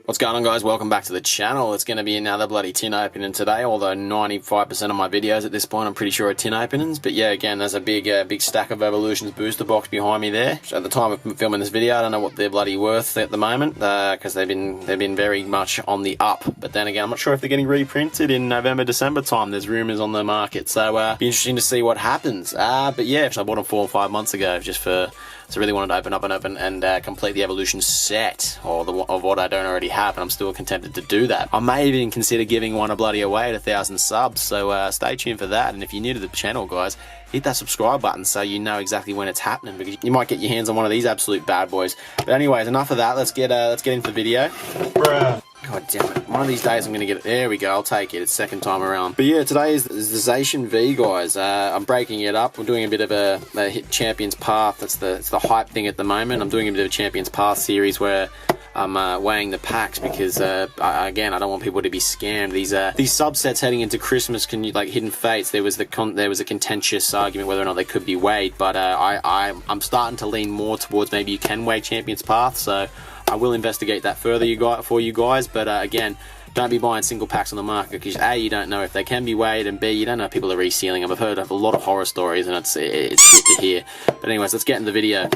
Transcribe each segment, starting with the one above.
What's going on, guys? Welcome back to the channel. It's going to be another bloody tin opening today, although 95% of my videos at this point I'm pretty sure are tin openings. But yeah, again, there's a big stack of Evolutions booster box behind me there. At the time of filming this video, I don't know what they're bloody worth at the moment, because they've been very much on the up. But then again, I'm not sure if they're getting reprinted in November, December time. There's rumours on the market, so be interesting to see what happens. But yeah, I bought them 4 or 5 months ago just for... So I really wanted to open and complete the Evolution set, or of what I don't already have, and I'm still contented to do that. I may even consider giving one a bloody away at 1,000 subs, so stay tuned for that. And if you're new to the channel, guys, hit that subscribe button so you know exactly when it's happening, because you might get your hands on one of these absolute bad boys. But anyways, enough of that. Let's get into the video. Bruh. God damn it. One of these days I'm going to get it. There we go. I'll take it. It's second time around. But yeah, today is the Zacian V, guys. I'm breaking it up. We're doing a bit of a hit Champions Path. It's the hype thing at the moment. I'm doing a bit of a Champions Path series where I'm weighing the packs because, again, I don't want people to be scammed. These subsets heading into Christmas can, like Hidden Fates, there was a contentious argument whether or not they could be weighed, but I'm starting to lean more towards maybe you can weigh Champions Path, so I will investigate that further for you guys. But again, don't be buying single packs on the market because A, you don't know if they can be weighed, and B, you don't know if people are resealing them. I've heard of a lot of horror stories, and it's shit to hear. But anyways, let's get into the video.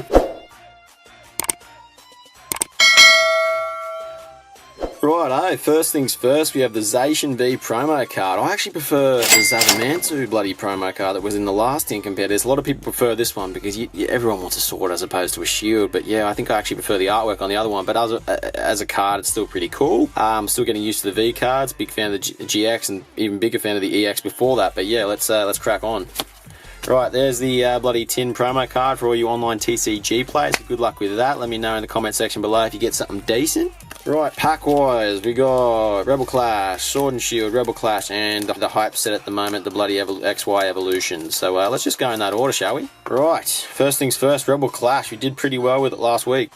Righto, first things first, we have the Zacian V promo card. I actually prefer the Zacian V bloody promo card that was in the last tin compared to this. A lot of people prefer this one because everyone wants a sword as opposed to a shield. But yeah, I think I actually prefer the artwork on the other one. But as a card, it's still pretty cool. I'm still getting used to the V cards. Big fan of the GX and even bigger fan of the EX before that. But yeah, let's crack on. Right, there's the bloody tin promo card for all you online TCG players. Good luck with that. Let me know in the comment section below if you get something decent. Right, pack-wise, we got Rebel Clash, Sword and Shield, Rebel Clash, and the hype set at the moment, the bloody XY Evolution. So let's just go in that order, shall we? Right, first things first, Rebel Clash. We did pretty well with it last week.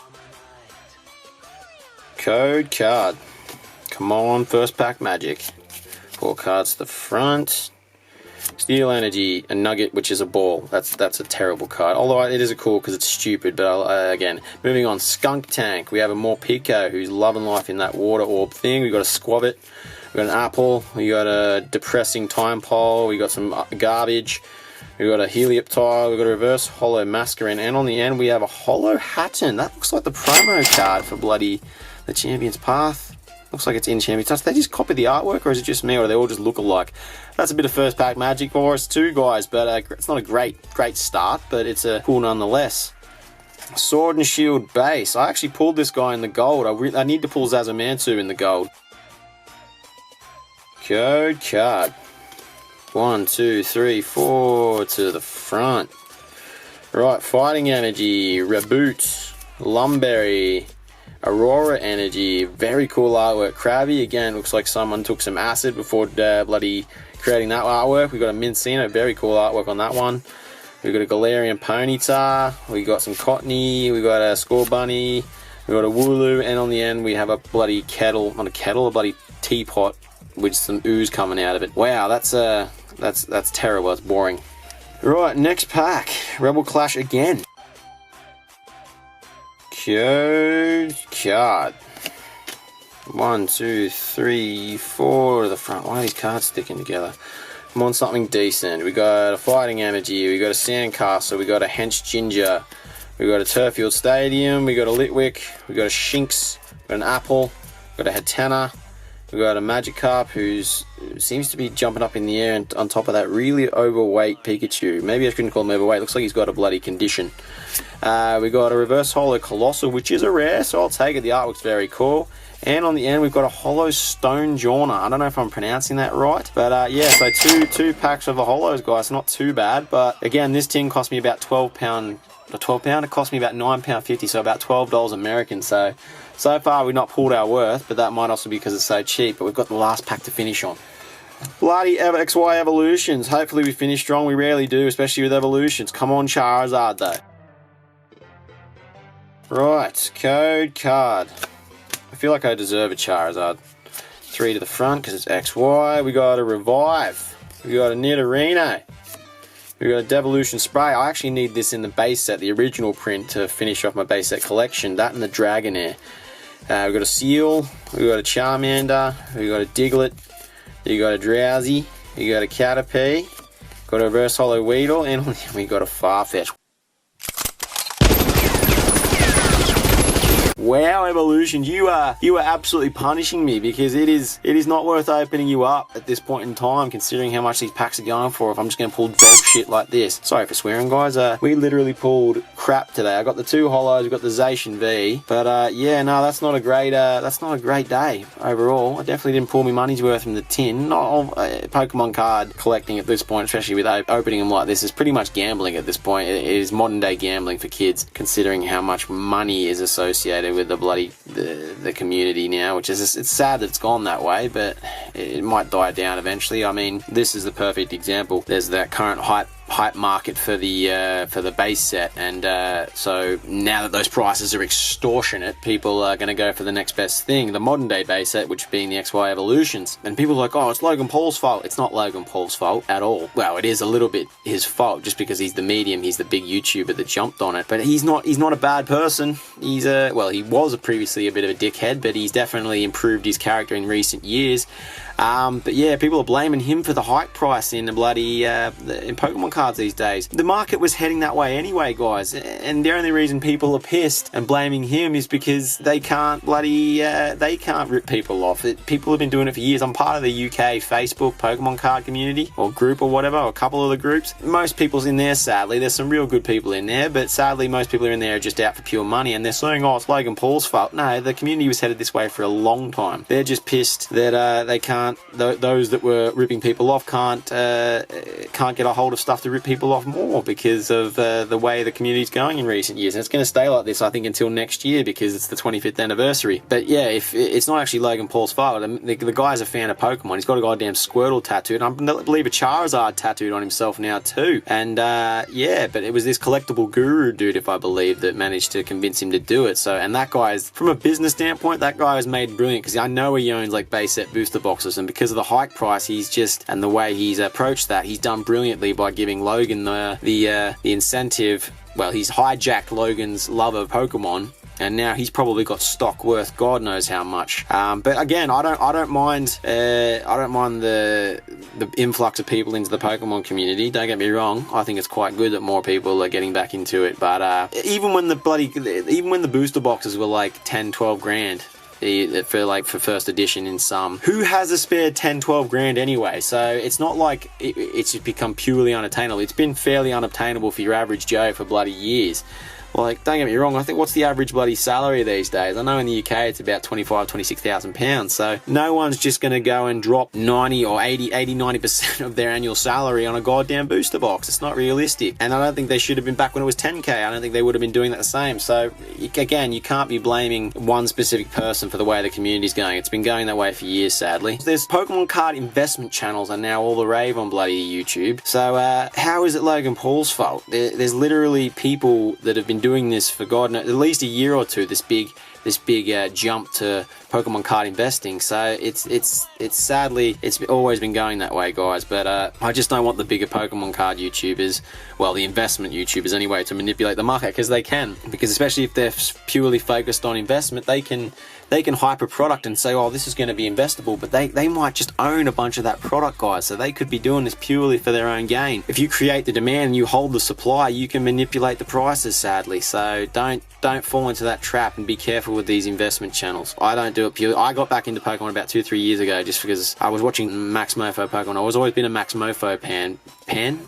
Code card. Come on, first pack magic. 4 cards to the front. Steel Energy, a Nugget, which is a ball. That's a terrible card. Although it is a cool because it's stupid. But again, moving on. Skunk Tank. We have a Morpeko who's loving life in that water orb thing. We got a Squabbit. We got an Apple. We got a Depressing Time Pole. We got some garbage. We got a Helioptile. We got a Reverse Hollow Masquerain, and on the end we have a Hollow Hatton. That looks like the promo card for bloody the Champions Path. Looks like it's in Champions. Did they just copy the artwork, or is it just me, or do they all just look alike? That's a bit of first pack magic for us too, guys, but it's not a great start, but it's cool nonetheless. Sword and Shield base. I actually pulled this guy in the gold. I need to pull Zacian V in the gold. Code card. 1, 2, 3, 4 to the front. Right, Fighting Energy, Reboot, Lumberry, Aurora Energy, very cool artwork. Krabby, again, looks like someone took some acid before bloody creating that artwork. We got a Mincino, very cool artwork on that one. We got a Galarian Ponyta, we got some Cottony, we got a Score Bunny, we got a Wooloo, and on the end we have a bloody kettle, not a kettle, a bloody teapot with some ooze coming out of it. Wow, that's terrible, that's boring. Right, next pack, Rebel Clash again. Code card. 1, 2, 3, 4 to the front. Why are these cards sticking together? Come on, something decent. We got a Fighting Energy, we got a Sandcastle, we got a Hench Ginger, we got a Turffield Stadium, we got a Litwick, we got a Shinx, we got an Apple, we got a Hatena, we got a Magikarp who seems to be jumping up in the air, and on top of that, really overweight Pikachu. Maybe I shouldn't call him overweight. Looks like he's got a bloody condition. We got a Reverse Hollow Colossal, which is a rare, so I'll take it. The artwork's very cool. And on the end, we've got a Hollow Stone Jawner. I don't know if I'm pronouncing that right, but yeah, so two packs of the hollows, guys. Not too bad, but again, this tin cost me about £12. It cost me about £9.50, so about $12 American. So far we've not pulled our worth, but that might also be because it's so cheap. But we've got the last pack to finish on. Bloody XY Evolutions. Hopefully we finish strong. We rarely do, especially with Evolutions. Come on, Charizard, though. Right, code card. I feel like I deserve a Charizard. 3 to the front because it's XY. We got a Revive. We got a Nidorino. We got a Devolution Spray. I actually need this in the base set, the original print, to finish off my base set collection. That and the Dragonair. We've got a Seal, we've got a Charmander, we've got a Diglett, you got a Drowsy, you got a Caterpie, got a Reverse Hollow Weedle, and we got a Farfetch. Wow, Evolutions, you are absolutely punishing me, because it is not worth opening you up at this point in time, considering how much these packs are going for if I'm just going to pull dog shit like this. Sorry for swearing, guys. We literally pulled crap today. I got the 2 hollows, we got the Zacian V, but yeah, no, that's not a great day overall. I definitely didn't pull my money's worth from the tin. Not Pokemon card collecting at this point, especially with opening them like this, is pretty much gambling at this point. It is modern day gambling for kids, considering how much money is associated with the community now, which is, it's sad that it's gone that way, but it might die down eventually. I mean, this is the perfect example. There's that current hype market for the base set, and so now that those prices are extortionate, people are going to go for the next best thing, the modern day base set, which being the XY Evolutions. And people are like, oh, it's Logan Paul's fault. It's not Logan Paul's fault at all. Well, it is a little bit his fault, just because he's the medium, he's the big YouTuber that jumped on it, but he's not a bad person. He's well, he was previously a bit of a dickhead, but he's definitely improved his character in recent years. But yeah, people are blaming him for the hike price in the bloody in Pokemon cards these days. The market was heading that way anyway, guys, and the only reason people are pissed and blaming him is because they can't they can't rip people off. People have been doing it for years. I'm part of the UK Facebook Pokemon card community, or group, or whatever, or a couple of the groups. Most people's in there, sadly. There's some real good people in there, but sadly most people are in there just out for pure money, and they're saying, oh, it's Logan Paul's fault. No, the community was headed this way for a long time. They're just pissed that they can't, those that were ripping people off can't get a hold of stuff to rip people off more, because of the way the community's going in recent years. And it's going to stay like this, I think, until next year, because it's the 25th anniversary. But yeah, if it's not actually Logan Paul's fault. The guy's a fan of Pokemon. He's got a goddamn Squirtle tattooed. I believe a Charizard tattooed on himself now too. And yeah, but it was this collectible guru dude, if I believe, that managed to convince him to do it. So, and that guy's, from a business standpoint, that guy has made brilliant, because I know he owns like base set booster boxes, and because of the hike price, he's just, and the way he's approached that, he's done brilliantly by giving Logan the incentive. Well, he's hijacked Logan's love of Pokemon, and now he's probably got stock worth God knows how much. But again, I don't mind the influx of people into the Pokemon community. Don't get me wrong. I think it's quite good that more people are getting back into it. But even when the booster boxes were like 10-12 grand for first edition in some, who has a spare 10-12 grand anyway? So it's not like it's become purely unattainable. It's been fairly unobtainable for your average Joe for bloody years. Like, don't get me wrong, I think, what's the average bloody salary these days? I know in the UK it's about 25,000 to 26,000 pounds, so no one's just going to go and drop 90 or 90% of their annual salary on a goddamn booster box. It's not realistic, and I don't think they should have been back when it was 10k. I don't think they would have been doing that the same. So again, you can't be blaming one specific person for the way the community's going. It's been going that way for years, sadly. There's Pokemon card investment channels are now all the rave on bloody YouTube. So how is it Logan Paul's fault? There's literally people that have been doing this for God knows, at least a year or two, this big jump to Pokemon card investing. So it's sadly, it's always been going that way, guys. But I just don't want the bigger Pokemon card YouTubers, well, the investment YouTubers anyway, to manipulate the market, because they can. Because especially if they're purely focused on investment, they can hype a product and say, oh, this is going to be investable, but they might just own a bunch of that product, guys. So they could be doing this purely for their own gain. If you create the demand and you hold the supply, you can manipulate the prices, sadly. So don't fall into that trap, and be careful with these investment channels. I don't do it purely. I got back into Pokemon about 2-3 years ago just because I was watching Max Mofo Pokemon. I've always been a Max Mofo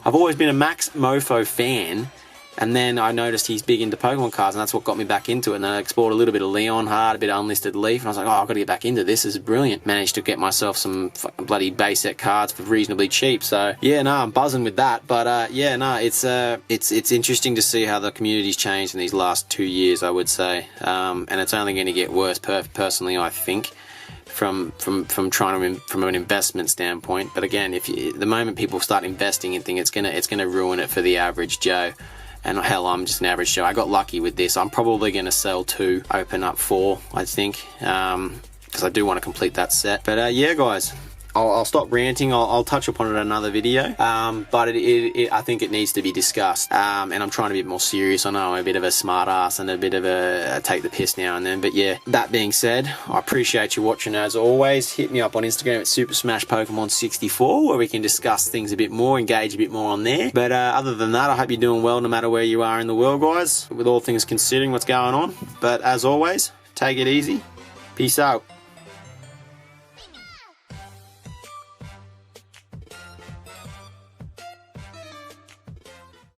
I've always been a Max Mofo fan. And then I noticed he's big into Pokemon cards, and that's what got me back into it. And then I explored a little bit of Leonhardt, a bit of Unlisted Leaf, and I was like, oh, I've got to get back into this. This is brilliant. Managed to get myself some bloody base set cards for reasonably cheap. So yeah, no, I'm buzzing with that. But yeah, no, it's interesting to see how the community's changed in these last 2 years, I would say. And it's only going to get worse, personally, I think. From an investment standpoint. But again, the moment people start investing in things, it's gonna ruin it for the average Joe. And hell, I'm just an average Joe. I got lucky with this. I'm probably going to sell 2, open up 4, I think, because I do want to complete that set. But yeah, guys, I'll stop ranting. I'll touch upon it in another video. But I think it needs to be discussed. And I'm trying to be a bit more serious. I know I'm a bit of a smart ass and a bit of a take the piss now and then. But yeah, that being said, I appreciate you watching as always. Hit me up on Instagram at Super Smash Pokemon 64 where we can discuss things a bit more, engage a bit more on there. But other than that, I hope you're doing well no matter where you are in the world, guys, with all things considering what's going on. But as always, take it easy. Peace out.